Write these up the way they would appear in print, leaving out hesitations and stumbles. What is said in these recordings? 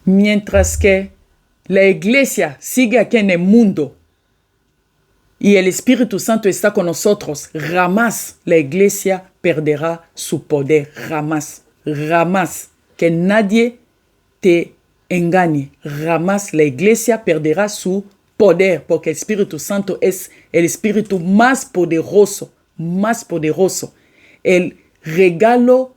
Mientras que la iglesia sigue aquí en el mundo y el Espíritu Santo está con nosotros, jamás la iglesia perderá su poder. Jamás. Jamás. Que nadie te engañe. Jamás la iglesia perderá su poder, porque el Espíritu Santo es el Espíritu más poderoso. Más poderoso. El regalo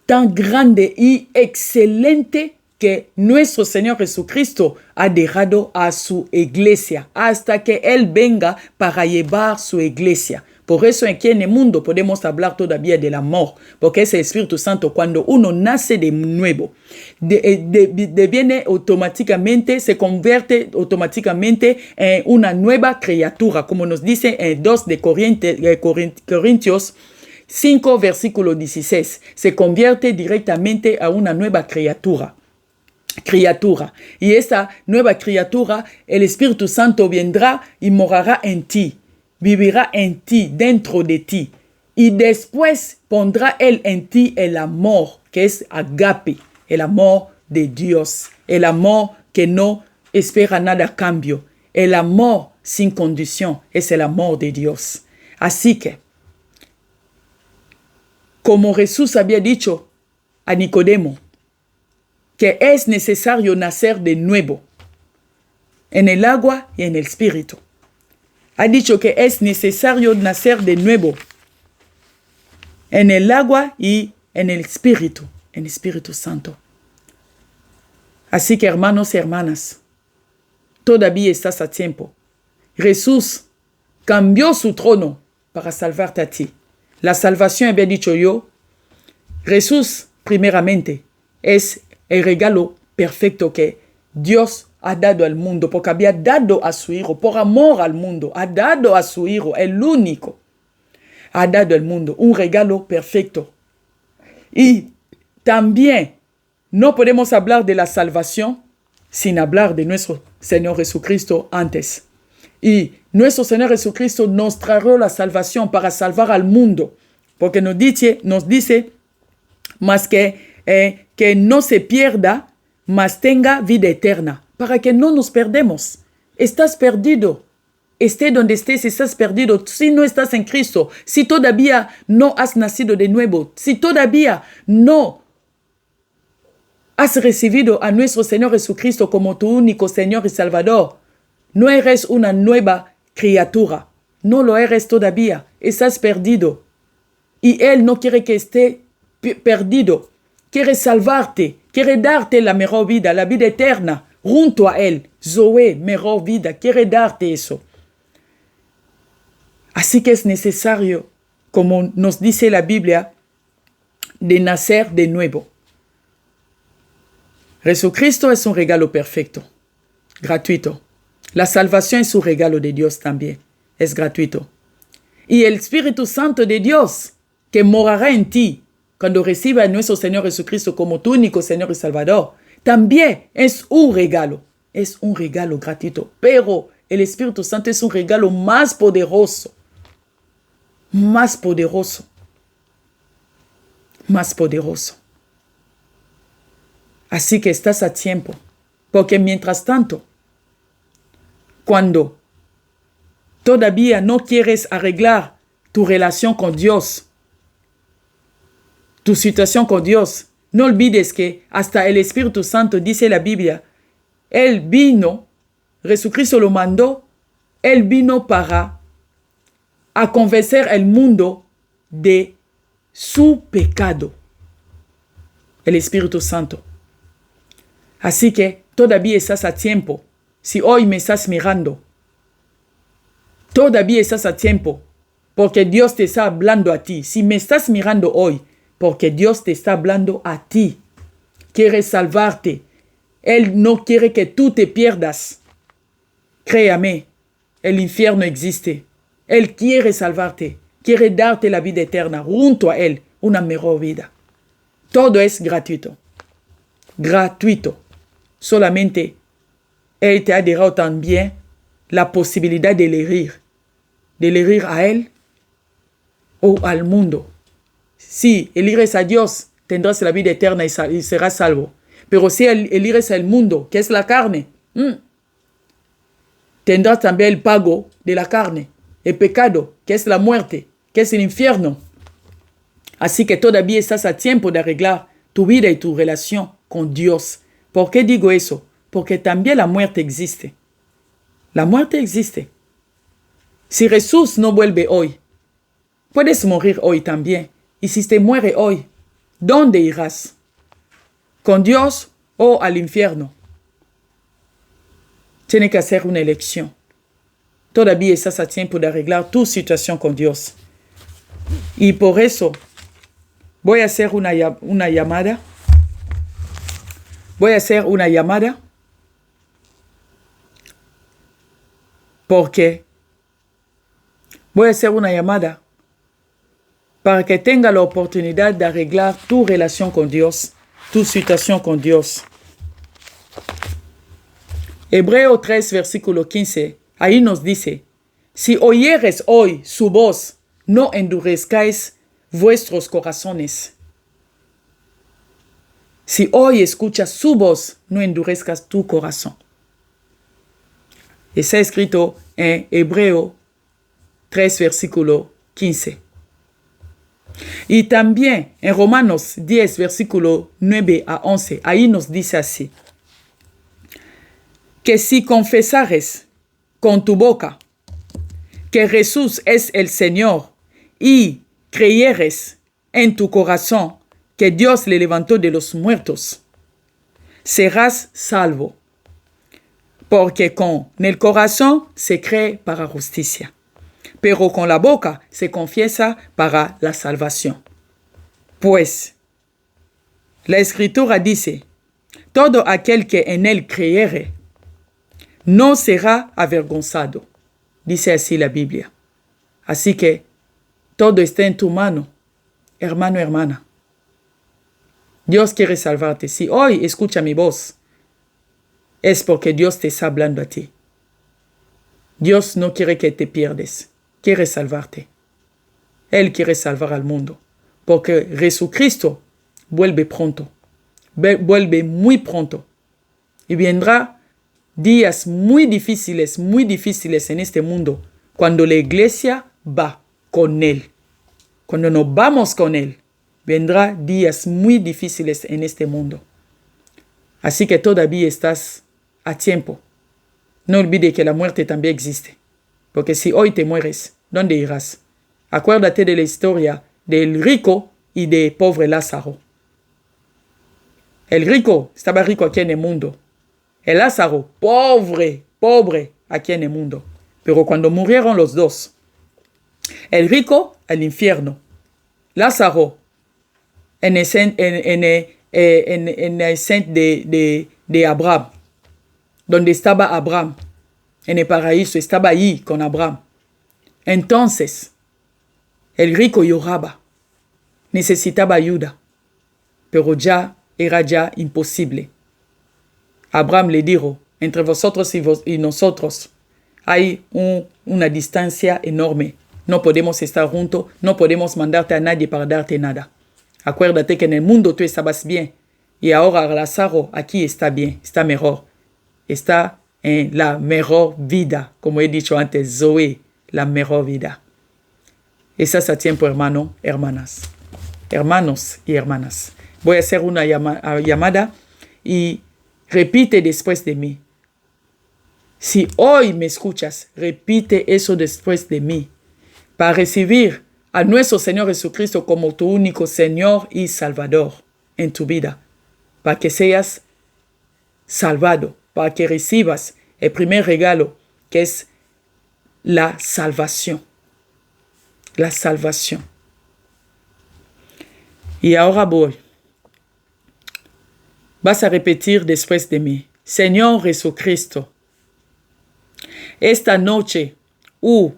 tan grande y excelente que nuestro Señor Jesucristo ha dejado a su iglesia hasta que Él venga para llevar su iglesia. Por eso aquí en el mundo podemos hablar todavía del amor, porque es el Espíritu Santo. Cuando uno nace de nuevo, deviene automáticamente, se convierte automáticamente en una nueva criatura, como nos dice en 2 de Corintios 5, versículo 16. Se convierte directamente a una nueva criatura. Y esa nueva criatura, el Espíritu Santo vendrá y morará en ti, vivirá en ti, dentro de ti. Y después pondrá Él en ti el amor, que es agape, el amor de Dios, el amor que no espera nada a cambio, el amor sin condición, es el amor de Dios. Así que, como Jesús había dicho a Nicodemo, que es necesario nacer de nuevo, en el agua y en el Espíritu. Ha dicho que es necesario nacer de nuevo, en el agua y en el Espíritu Santo. Así que, hermanos y hermanas, todavía estás a tiempo. Jesús cambió su trono para salvarte a ti. La salvación, había dicho yo, Jesús, primeramente, es el regalo perfecto que Dios ha dado al mundo, porque había dado a su Hijo, por amor al mundo, ha dado a su Hijo, el único, ha dado al mundo un regalo perfecto. Y también no podemos hablar de la salvación sin hablar de nuestro Señor Jesucristo antes. Y nuestro Señor Jesucristo nos trajo la salvación para salvar al mundo, porque nos dice más que no se pierda, mas tenga vida eterna, para que no nos perdemos. Estás perdido. Esté donde estés, estás perdido. Si no estás en Cristo, si todavía no has nacido de nuevo, si todavía no has recibido a nuestro Señor Jesucristo como tu único Señor y Salvador, no eres una nueva criatura. No lo eres todavía. Estás perdido. Y Él no quiere que esté perdido. Quiere salvarte. Quiere darte la mejor vida, la vida eterna. Junto a Él. Zoe, mejor vida. Quiere darte eso. Así que es necesario, como nos dice la Biblia, de nacer de nuevo. Jesucristo es un regalo perfecto. Gratuito. La salvación es un regalo de Dios también. Es gratuito. Y el Espíritu Santo de Dios, que morará en ti cuando reciba a nuestro Señor Jesucristo como tu único Señor y Salvador, también es un regalo. Es un regalo gratuito. Pero el Espíritu Santo es un regalo más poderoso. Más poderoso. Más poderoso. Así que estás a tiempo. Porque mientras tanto, cuando todavía no quieres arreglar tu relación con Dios, tu situación con Dios, no olvides que hasta el Espíritu Santo, dice la Biblia, Él vino, Jesucristo lo mandó, Él vino para a convencer al mundo de su pecado. El Espíritu Santo. Así que todavía estás a tiempo. Si hoy me estás mirando, todavía estás a tiempo, porque Dios te está hablando a ti. Si me estás mirando hoy, porque Dios te está hablando a ti. Quiere salvarte. Él no quiere que tú te pierdas. Créame, el infierno existe. Él quiere salvarte. Quiere darte la vida eterna. Junto a Él, una mejor vida. Todo es gratuito. Gratuito. Solamente Él te ha dado también la posibilidad de elegir a Él o al mundo. Si eliges a Dios, tendrás la vida eterna y serás salvo. Pero si elires el mundo, que es la carne, tendrás también el pago de la carne, el pecado, que es la muerte, que es el infierno. Así que todavía estás a tiempo de arreglar tu vida y tu relación con Dios. ¿Por qué digo eso? Porque también la muerte existe. La muerte existe. Si Jesús no vuelve hoy, puedes morir hoy también. Y si te muere hoy, ¿dónde irás? ¿Con Dios o al infierno? Tienes que hacer una elección. Todavía estás a tiempo de arreglar tu situación con Dios. Y por eso voy a hacer una llamada. Voy a hacer una llamada porque voy a hacer una llamada para que tenga la oportunidad de arreglar tu relación con Dios, tu situación con Dios. Hebreo 3, versículo 15, ahí nos dice, si oyeres hoy su voz, no endurezcáis vuestros corazones. Si hoy escuchas su voz, no endurezcas tu corazón. Está escrito en Hebreo 3, versículo 15. Y también en Romanos 10, versículo 9 a 11, ahí nos dice así, que si confesares con tu boca que Jesús es el Señor y creyeres en tu corazón que Dios le levantó de los muertos, serás salvo. Porque con el corazón se cree para justicia, pero con la boca se confiesa para la salvación. Pues, la Escritura dice, todo aquel que en él creyere no será avergonzado. Dice así la Biblia. Así que todo está en tu mano, hermano, hermana. Dios quiere salvarte. Si hoy escucha mi voz, es porque Dios te está hablando a ti. Dios no quiere que te pierdes. Quiere salvarte. Él quiere salvar al mundo. Porque Jesucristo vuelve pronto. Vuelve muy pronto. Y vendrá días muy difíciles en este mundo, cuando la iglesia va con Él. Cuando nos vamos con Él, vendrá días muy difíciles en este mundo. Así que todavía estás a tiempo. No olvides que la muerte también existe. Porque si hoy te mueres, ¿dónde irás? Acuérdate de la historia del rico y del pobre Lázaro. El rico estaba rico aquí en el mundo. El Lázaro, pobre aquí en el mundo. Pero cuando murieron los dos, el rico al infierno, Lázaro en el seno de Abraham, donde estaba Abraham, en el paraíso, estaba ahí con Abraham. Entonces, el rico lloraba, necesitaba ayuda, pero ya era imposible. Abraham le dijo, entre vosotros y nosotros hay una distancia enorme. No podemos estar juntos, no podemos mandarte a nadie para darte nada. Acuérdate que en el mundo tú estabas bien y ahora Lázaro aquí está bien, está mejor. Está en la mejor vida, como he dicho antes, Zoe, la mejor vida. Estás a tiempo, hermano, hermanas. Hermanos y hermanas. Voy a hacer una llamada y repite después de mí. Si hoy me escuchas, repite eso después de mí. Para recibir a nuestro Señor Jesucristo como tu único Señor y Salvador en tu vida. Para que seas salvado. Para que recibas el primer regalo, que es la salvación. La salvación. Y ahora voy. Vas a repetir después de mí. Señor Jesucristo, esta noche hoy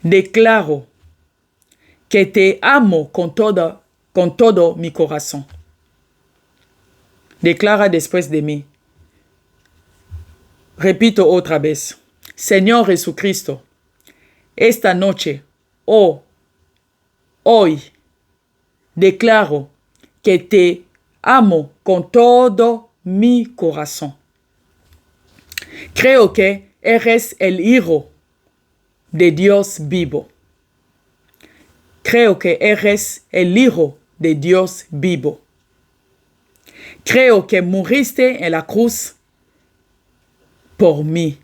declaro que te amo con todo mi corazón. Declara después de mí. Repito otra vez. Señor Jesucristo, esta noche hoy declaro que te amo con todo mi corazón. Creo que eres el Hijo de Dios vivo. Creo que eres el Hijo de Dios vivo. Creo que moriste en la cruz por mí.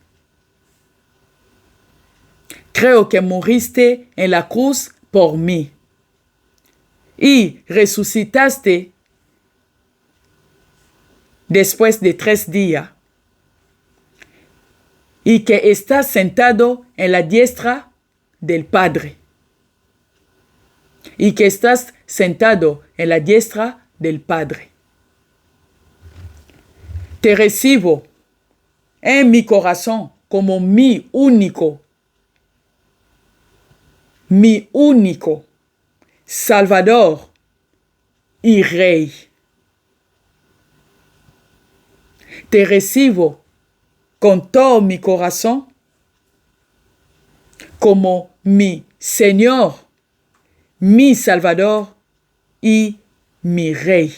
Creo que moriste en la cruz por mí. Y resucitaste después de 3 días. Y que estás sentado en la diestra del Padre. Y que estás sentado en la diestra del Padre. Te recibo en mi corazón como mi único Salvador y Rey. Te recibo con todo mi corazón como mi Señor, mi Salvador y mi Rey.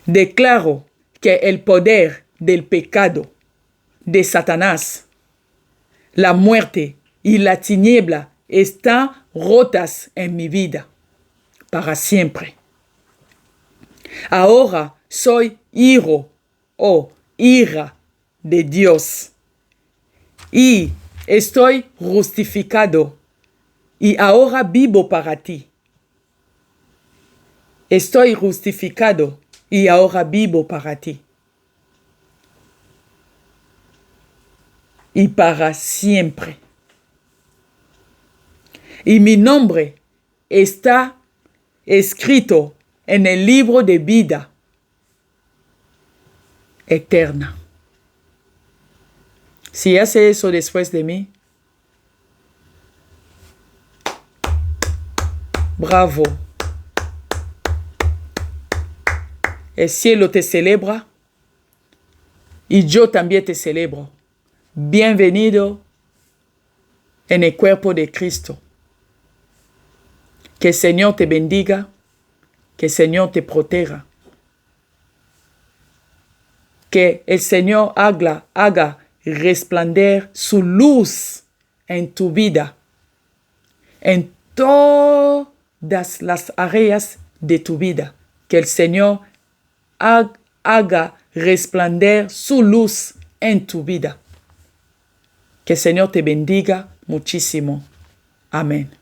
Declaro que el poder del pecado, de Satanás, la muerte y la tiniebla están rotas en mi vida para siempre. Ahora soy hijo o hija de Dios y estoy justificado y ahora vivo para ti. Estoy justificado y ahora vivo para ti. Y para siempre. Y mi nombre está escrito en el libro de vida eterna. Si hace eso después de mí, bravo. El cielo te celebra y yo también te celebro. Bienvenido en el cuerpo de Cristo. Que el Señor te bendiga, que el Señor te proteja. Que el Señor haga resplandecer su luz en tu vida, en todas las áreas de tu vida. Que el Señor haga resplandecer su luz en tu vida. Que el Señor te bendiga muchísimo. Amén.